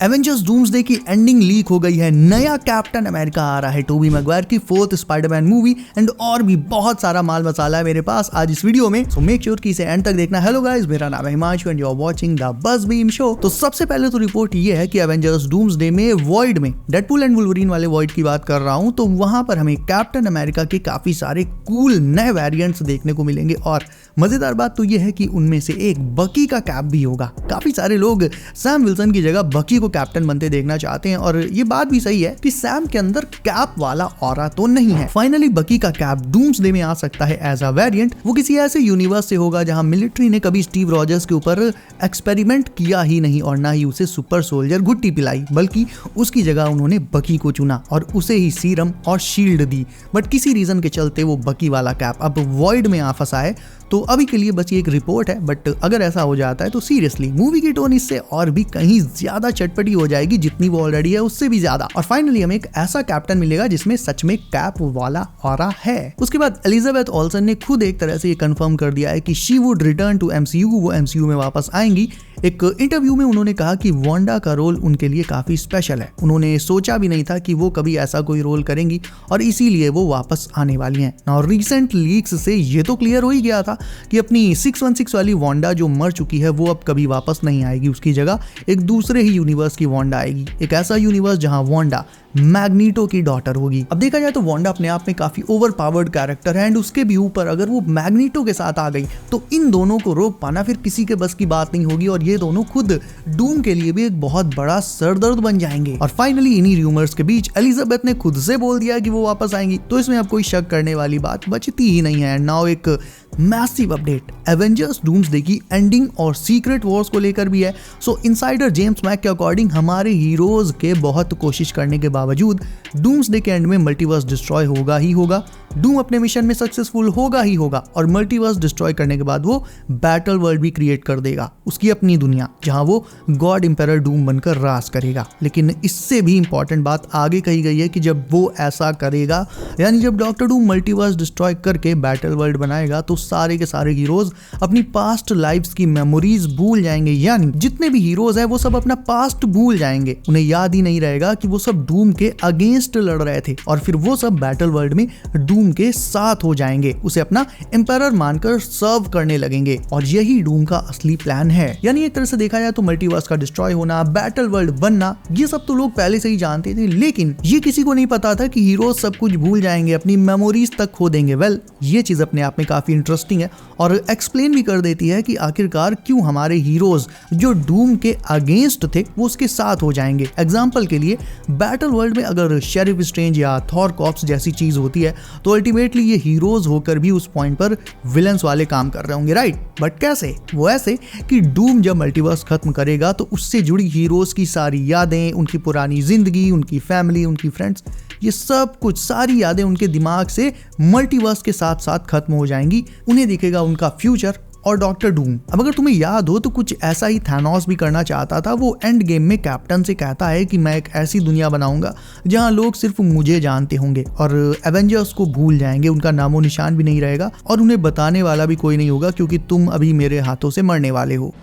Avengers doomsday की ending leak हो गई है। नया कैप्टन अमेरिका आ रहा है, टोबी मैगवायर की 4th स्पाइडरमैन मूवी एंड और भी बहुत सारा माल मसाला है मेरे पास आज इस वीडियो में, सो मेक श्योर कि इसे एंड तक देखना। हेलो गाइस, मेरा नाम है Himanshu and you are watching the buzz beam show. तो सबसे पहले तो रिपोर्ट ये है कि एवेंजर्स डूम्सडे में वॉइड में डेडपूल एंड वुल्वरीन वाले वॉइड की बात कर रहा हूं, तो वहां पर हमें कैप्टन अमेरिका के काफी सारे कूल नए वेरिएंट्स देखने को मिलेंगे और मजेदार बात तो ये है कि उनमें से एक बकी का कैप भी होगा। काफी सारे लोग सैम विल्सन की जगह बकी को कैप्टन बनते देखना चाहते हैं और ये बात भी सही है कि सैम के अंदर कैप वाला ऑरा तो नहीं है। फाइनली बकी का कैप डूम्सडे में आ सकता है एज अ वेरिएंट। वो किसी ऐसे यूनिवर्स से होगा जहां मिलिट्री ने कभी स्टीव रॉजर्स के ऊपर एक्सपेरिमेंट किया ही नहीं और ना ही उसे सुपर सोल्जर घुट्टी पिलाई, बल्कि उसकी जगह उन्होंने बकी को चुना और उसे ही सीरम और शील्ड दी। बट किसी रीजन के चलते वो बकी वाला कैप अब वॉइड में आ फंसा है। तो अभी के लिए बस ये एक रिपोर्ट है, बट अगर ऐसा हो जाता है तो सीरियसली मूवी की टोन इससे और भी कहीं ज्यादा चटपटी हो जाएगी, जितनी वो ऑलरेडी है उससे भी ज्यादा। और फाइनली हमें एक ऐसा कैप्टन मिलेगा जिसमें सच में कैप वाला ऑरा है। उसके बाद एलिजाबेथ ओल्सन ने खुद एक तरह से ये कंफर्म कर दिया है कि she would return to MCU, वो एमसीयू में वापस आएंगी। एक इंटरव्यू में उन्होंने कहा कि वांडा का रोल उनके लिए काफी स्पेशल है। उन्होंने सोचा भी नहीं था कि वो कभी ऐसा कोई रोल करेंगी और इसीलिए वो वापस आने वाली हैं। और रीसेंट लीक्स से ये तो क्लियर हो ही गया था कि अपनी 616 वाली वांडा जो मर चुकी है वो अब कभी वापस नहीं आएगी। उसकी जगह एक दूसरे ही यूनिवर्स की वांडा आएगी, एक ऐसा यूनिवर्स जहां वांडा मैग्नीटो की डॉटर होगी। अब देखा जाए तो वांडा अपने आप में काफी ओवर पावर्ड कैरेक्टर है एंड उसके भी ऊपर अगर वो मैग्नीटो के साथ आ गई तो इन दोनों को रोक पाना फिर किसी के बस की बात नहीं होगी और ये दोनों खुद डूम के लिए भी एक बहुत बड़ा सरदर्द बन जाएंगे। और फाइनली इन्हीं रूमर्स के बीच एलिजाबेथ ने खुद से बोल दिया कि वो वापस आएंगी, तो इसमें अब कोई शक करने वाली बात बचती ही नहीं है। एंड नाउ एक मैसिव अपडेट एवेंजर्स डूम्सडे की एंडिंग और सीक्रेट वॉर्स को लेकर भी है। सो इनसाइडर जेम्स मैक के अकॉर्डिंग हमारे हीरोज के बहुत कोशिश करने के बावजूद डूम्सडे के एंड में मल्टीवर्स डिस्ट्रॉय होगा ही होगा। डूम अपने मिशन में सक्सेसफुल होगा ही होगा और मल्टीवर्स डिस्ट्रॉय करने के बाद वो बैटल वर्ल्ड भी क्रिएट कर देगा, उसकी अपनी दुनिया, जहां वो गॉड इंपेरर डूम बनकर राज करेगा। लेकिन इससे भी इंपॉर्टेंट बात आगे कही गई है कि जब वो ऐसा करेगा, यानी जब डॉक्टर डूम मल्टीवर्स डिस्ट्रॉय करके बैटल वर्ल्ड बनाएगा, तो सारे के सारे हीरोज अपनी पास्ट लाइफ्स की मेमोरीज भूल जाएंगे। यानी जितने भी हीरोज हैं वो सब अपना पास्ट भूल जाएंगे, उन्हें याद ही नहीं रहेगा कि वो सब डूम के अगेंस्ट लड़ रहे थे और फिर वो सब बैटल वर्ल्ड में डूम के साथ हो जाएंगे, उसे अपना एम्पायर मानकर सर्व करने लगेंगे। और यही डूम का असली प्लान है। यानी एक तरह से देखा जाए तो मल्टीवर्स का डिस्ट्रॉय होना, बैटल वर्ल्ड बनना, ये सब तो लोग पहले से ही जानते थे, लेकिन ये किसी को नहीं पता था कि हीरोज सब कुछ भूल जाएंगे, अपनी मेमोरीज तक खो देंगे। वेल, ये चीज अपने आप में काफी इंटरेस्टिंग है और एक्सप्लेन भी कर देती है कि आखिरकार क्यों हमारे हीरोज जो डूम के अगेंस्ट थे वो उसके साथ हो जाएंगे। एग्जाम्पल के लिए बैटल वर्ल्ड में अगर शेरिफ स्ट्रेंज या थॉर कॉप्स जैसी चीज होती है तो अल्टीमेटली ये हीरोज होकर भी उस पॉइंट पर विलन्स वाले काम कर रहे होंगे, राइट? बट कैसे? वो ऐसे कि डूम जब मल्टीवर्स खत्म करेगा तो उससे जुड़ी हीरोज की सारी यादें, उनकी पुरानी जिंदगी, उनकी फैमिली, उनकी फ्रेंड्स, ये सब कुछ सारी यादें उनके दिमाग से मल्टीवर्स के साथ साथ खत्म हो जाएंगी। उन्हें दिखेगा उनका फ्यूचर और डॉक्टर डूम। अब अगर तुम्हें याद हो तो कुछ ऐसा ही थैनोस भी करना चाहता था। वो एंड गेम में कैप्टन से कहता है कि मैं एक ऐसी दुनिया बनाऊंगा जहां लोग सिर्फ मुझे जानते होंगे और एवेंजर्स को भूल जाएंगे, उनका नामो निशान भी नहीं रहेगा और उन्हें बताने वाला भी कोई नहीं होगा क्योंकि तुम अभी मेरे हाथों से मरने वाले हो।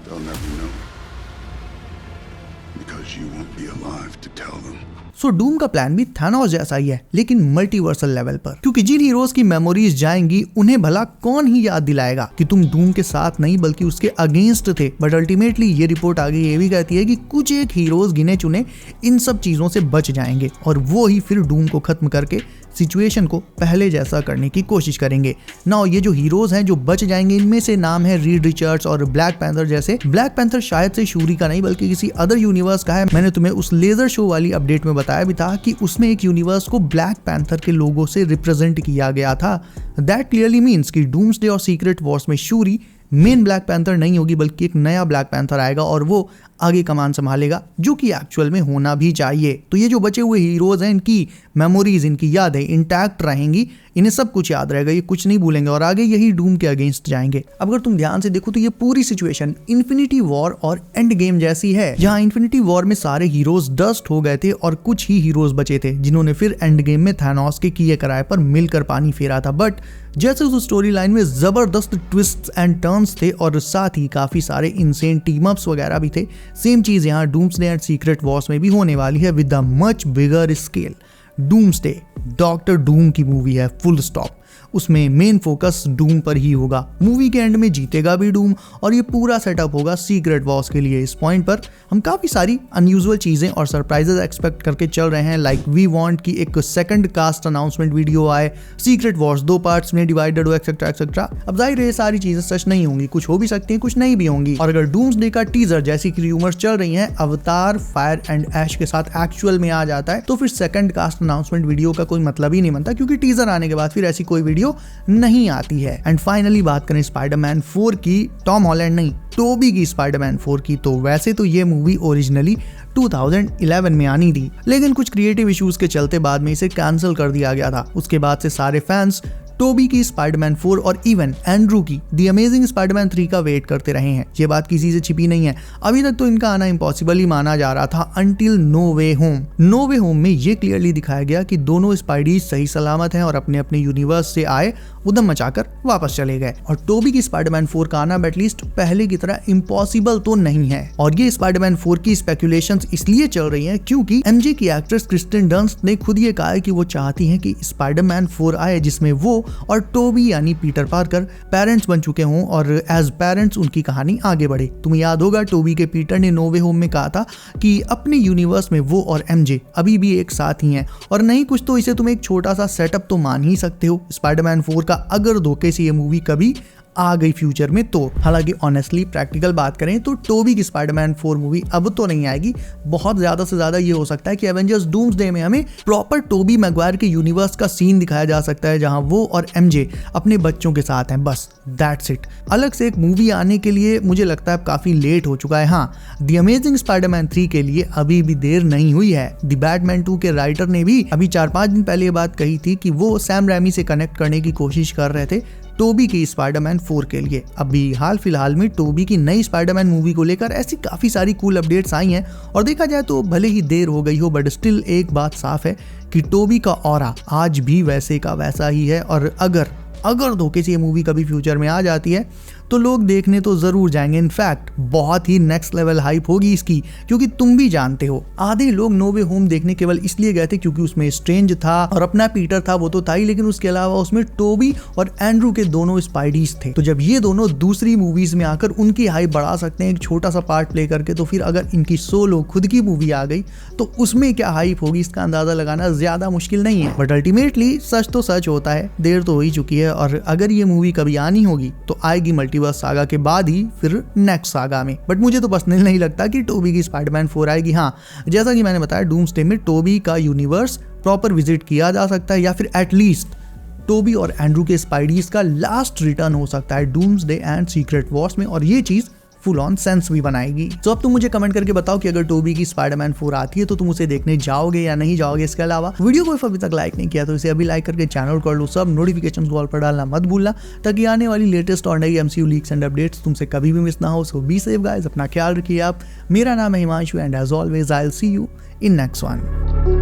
सो डूम का प्लान भी थानोस जैसा ही है, लेकिन मल्टीवर्सल लेवल पर, क्योंकि जिन हीरोज की मेमोरीज जाएंगी उन्हें भला कौन ही याद दिलाएगा कि तुम डूम के साथ नहीं बल्कि उसके अगेंस्ट थे। बट अल्टीमेटली ये रिपोर्ट आगे ये भी कहती है कि कुछ एक हीरोज गिने चुने इन सब चीजों से बच जाएंगे और वो ही फिर डूम को खत्म करके सिचुएशन को पहले जैसा करने की कोशिश करेंगे। नाउ ये जो हीरोज हैं जो बच जाएंगे, इनमें से नाम है रीड रिचर्ड्स और ब्लैक पैंथर जैसे। ब्लैक पैंथर शायद से शूरी का नहीं बल्कि किसी अदर यूनिवर्स का है। मैंने तुम्हें उस लेजर शो वाली अपडेट में बताया भी था कि उसमें एक यूनिवर्स को ब्लैक पैंथर के लोगों से रिप्रेजेंट किया गया था। दैट क्लियरली मीन्स कि डूम्सडे और सीक्रेट वॉर्स में शूरी मेन ब्लैक पैंथर नहीं होगी बल्कि एक नया ब्लैक पैंथर आएगा और वो आगे कमान संभालेगा, जो कि एक्चुअल में होना भी चाहिए। तो ये जो बचे हुए हीरोज हैं, इनकी मेमोरीज, इनकी यादें इंटैक्ट रहेंगी, इन्हें सब कुछ याद रहेगा, ये कुछ नहीं भूलेंगे और आगे यही डूम के अगेंस्ट जाएंगे। अब अगर तुम ध्यान से देखो तो ये पूरी सिचुएशन इन्फिनिटी वॉर और एंड गेम जैसी है, जहां इन्फिनिटी वॉर में सारे हीरोज डस्ट हो गए थे और कुछ ही हीरोज बचे थे जिन्होंने फिर एंड गेम में थानोस के किए कराए पर मिलकर पानी फेरा था। बट जैसे उस स्टोरी लाइन में जबरदस्त ट्विस्ट्स एंड टर्न्स थे और साथ ही काफी सारे इनसेन टीम अप्स वगैरह भी थे, सेम चीज यहाँ डूम्सडे एंड सीक्रेट वॉर्स में भी होने वाली है with the much bigger scale. Doomsday doctor Doom की मूवी है, फुल स्टॉप। उसमें मेन फोकस डूम पर ही होगा। मूवी के एंड में जीतेगा भी डूम और ये पूरा सेटअप होगा सीक्रेट वॉर्स के लिए। इस पॉइंट पर हम काफी सारी अनयूजुअल चीजें और सरप्राइजेस एक्सपेक्ट करके चल रहे हैं। लाइक वी वांट कि एक सेकंड कास्ट अनाउंसमेंट वीडियो आए, सीक्रेट वॉर्स 2 पार्ट्स में डिवाइडेड हो, एक्सेट्रा एक्सेट्रा। अब जाहिर है ये सारी चीजें सच नहीं होंगी, कुछ हो भी सकती हैं, कुछ नहीं भी होंगी। और अगर डूम्सडे का टीजर जैसी कि रूमर्स चल रही हैं अवतार फायर एंड ऐश के साथ एक्चुअल में आ जाता है तो फिर सेकंड कास्ट अनाउंसमेंट वीडियो का कोई मतलब ही नहीं बनता, क्योंकि टीजर आने के बाद फिर ऐसी कोई वीडियो नहीं आती है। एंड फाइनली बात करें स्पाइडरमैन 4 की, टॉम हॉलैंड नहीं, टोबी की स्पाइडरमैन 4 की, तो वैसे तो ये मूवी ओरिजिनली 2011 में आनी थी, लेकिन कुछ क्रिएटिव इश्यूज के चलते बाद में इसे कैंसिल कर दिया गया था। उसके बाद से सारे फैंस टोबी की स्पाइडरमैन 4 और इवन एंड्रू की द अमेजिंग स्पाइडरमैन 3 का वेट करते रहे हैं। ये बात किसी से छिपी नहीं है, अभी तक तो इनका आना इम्पॉसिबल ही माना जा रहा था अंटिल नो वे होम। नो वे होम में ये क्लियरली दिखाया गया कि दोनों स्पाइडीज सही सलामत हैं और अपने अपने यूनिवर्स से आए उधम मचाकर वापस चले गए। और टोबी की स्पाइडरमैन 4 का आना एटलीस्ट पहले की तरह इम्पॉसिबल तो नहीं है। और ये स्पाइडरमैन 4 की स्पेकुलेशंस इसलिए चल रही हैं क्योंकि एमजे की एक्ट्रेस क्रिस्टिन डंस्ट ने खुद ये कहा है कि वो चाहती हैं कि स्पाइडरमैन 4 आए जिसमें वो और टोबी यानी पीटर पार्कर पेरेंट्स बन चुके हों और एज पेरेंट्स उनकी कहानी आगे बढ़े। तुम्हें याद होगा टोबी के पीटर ने नो वे होम में कहा था कि अपने यूनिवर्स में वो और एमजे अभी भी एक साथ ही हैं, और नहीं कुछ तो इसे तुम एक छोटा सा सेटअप तो मान ही सकते हो स्पाइडरमैन 4 का, अगर धोखे से ये मूवी कभी आ गई फ्यूचर में तो। हालांकि ऑनेस्टली प्रैक्टिकल बात करें तो टोबी की स्पाइडरमैन 4 मूवी अब तो नहीं आएगी। बहुत ज्यादा से ज्यादा ये हो सकता है कि एवेंजर्स डूम्सडे में हमें प्रॉपर टोबी मैगवायर के यूनिवर्स का सीन दिखाया जा सकता है जहां वो और एमजे अपने बच्चों के साथ हैं, बस दैट्स इट। अलग से एक मूवी आने के लिए मुझे लगता है काफी लेट हो चुका है। हाँ, द अमेजिंग स्पाइडरमैन 3 के लिए अभी भी देर नहीं हुई है। द बैटमैन 2 के राइटर ने भी अभी 4-5 दिन पहले ये बात कही थी कि वो सैम रैमी से कनेक्ट करने की कोशिश कर रहे थे टोबी की स्पाइडरमैन 4 के लिए। अभी हाल फिलहाल में टोबी की नई स्पाइडरमैन मूवी को लेकर ऐसी काफी सारी कूल अपडेट्स आई हैं और देखा जाए तो भले ही देर हो गई हो बट स्टिल एक बात साफ है कि टोबी का ऑरा आज भी वैसे का वैसा ही है। और अगर धोखे से ये मूवी कभी फ्यूचर में आ जाती है तो लोग देखने तो जरूर जाएंगे। इनफैक्ट बहुत ही नेक्स्ट लेवल हाइप होगी इसकी, क्योंकि तुम भी जानते हो आधे लोग नो वे होम देखने केवल इसलिए गए थे क्योंकि उसमें स्ट्रेंज था और अपना पीटर था, वो तो था ही, लेकिन उसके अलावा उसमें टोबी और एंड्रू के दोनों स्पाइडीज थे। तो जब ये दोनों दूसरी मूवीज में आकर उनकी हाइप बढ़ा सकते हैं एक छोटा सा पार्ट प्ले करके, तो फिर अगर इनकी सोलो खुद की मूवी आ गई तो उसमें क्या हाइप होगी इसका अंदाजा लगाना ज्यादा मुश्किल नहीं है। बट अल्टीमेटली सच तो सच होता है, देर तो हो ही चुकी है और अगर ये मूवी कभी आनी होगी तो आएगी मल्टीवर्स सागा के बाद ही, फिर नेक्स्ट सागा में। बट मुझे तो पर्सनली नहीं लगता कि टोबी की स्पाइडरमैन 4 आएगी। हाँ, जैसा कि मैंने बताया डूम्सडे में टोबी का यूनिवर्स प्रॉपर विजिट किया जा सकता है या फिर एटलीस्ट टोबी और एंड्रू के स्पाइडीज का लास्ट रिटर्न हो सकता है डूम्सडे एंड सीक्रेट वॉर्स में, और ये चीज फुल ऑन सेंस भी बनाएगी। तो अब तुम मुझे कमेंट करके बताओ कि अगर टोबी की स्पाइडरमैन 4 आती है तो तुम उसे देखने जाओगे या नहीं जाओगे। इसके अलावा वीडियो को अभी तक लाइक नहीं किया तो इसे अभी लाइक करके चैनल कर लो, सब नोटिफिकेशन ऑल पर डालना मत भूलना ताकि आने वाली लेटेस्ट और नई MCU लीक्स एंड अपडेट्स तुमसे कभी भी मिस ना हो। सो बी सेफ गाइस, अपना ख्याल रखिए आप। मेरा नाम है Himanshu and as always I will see you in next one.